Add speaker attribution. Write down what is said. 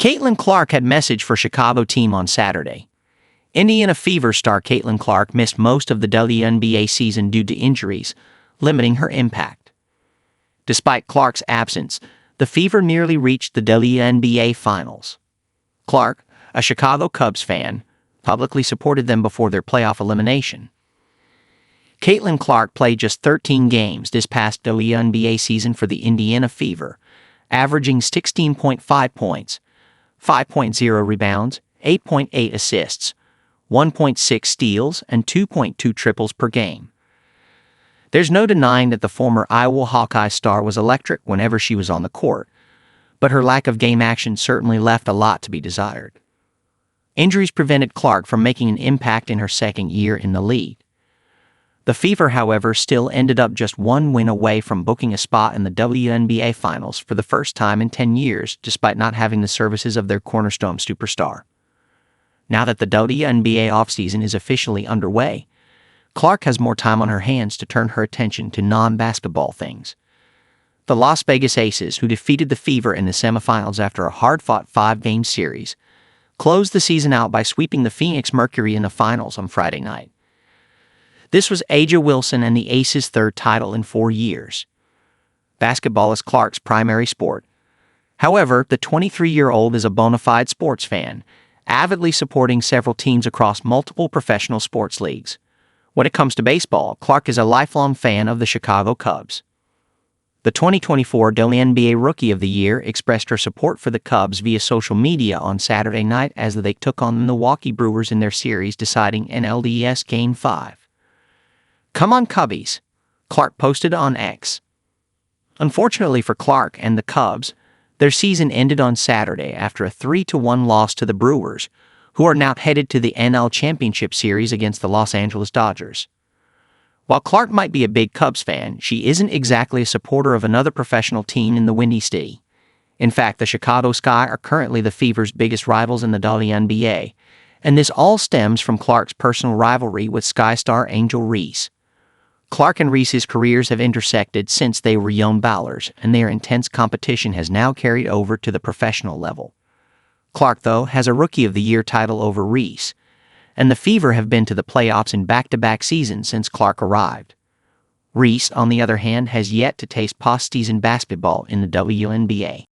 Speaker 1: Caitlin.Clark had message for Chicago team on Saturday. Indiana Fever star Caitlin.Clark missed most of the WNBA season due to injuries, limiting her impact. Despite Clark's absence, the Fever nearly reached the WNBA Finals. Clark, a Chicago Cubs fan, publicly supported them before their playoff elimination. Caitlin.Clark played just 13 games this past WNBA season for the Indiana Fever, averaging 16.5 points, 5.0 rebounds, 8.8 assists, 1.6 steals, and 2.2 triples per game. There's no denying that the former Iowa Hawkeyes star was electric whenever she was on the court, but her lack of game action certainly left a lot to be desired. Injuries prevented Clark from making an impact in her second year in the league. The Fever, however, still ended up just one win away from booking a spot in the WNBA Finals for the first time in 10 years, despite not having the services of their cornerstone superstar. Now that the WNBA offseason is officially underway, Clark has more time on her hands to turn her attention to non-basketball things. The Las Vegas Aces, who defeated the Fever in the semifinals after a hard-fought 5-game series, closed the season out by sweeping the Phoenix Mercury in the finals on Friday night. This was A'ja Wilson and the Aces' third title in 4 years. Basketball is Clark's primary sport. However, the 23-year-old is a bona fide sports fan, avidly supporting several teams across multiple professional sports leagues. When it comes to baseball, Clark is a lifelong fan of the Chicago Cubs. The 2024 WNBA Rookie of the Year expressed her support for the Cubs via social media on Saturday night as they took on the Milwaukee Brewers in their series-deciding NLDS Game 5. "Come on, Cubbies," Clark posted on X. Unfortunately for Clark and the Cubs, their season ended on Saturday after a 3-1 loss to the Brewers, who are now headed to the NL Championship Series against the Los Angeles Dodgers. While Clark might be a big Cubs fan, she isn't exactly a supporter of another professional team in the Windy City. In fact, the Chicago Sky are currently the Fever's biggest rivals in the WNBA, and this all stems from Clark's personal rivalry with Sky star Angel Reese. Clark and Reese's careers have intersected since they were young bowlers, and their intense competition has now carried over to the professional level. Clark, though, has a Rookie of the Year title over Reese, and the Fever have been to the playoffs in back-to-back seasons since Clark arrived. Reese, on the other hand, has yet to taste postseason basketball in the WNBA.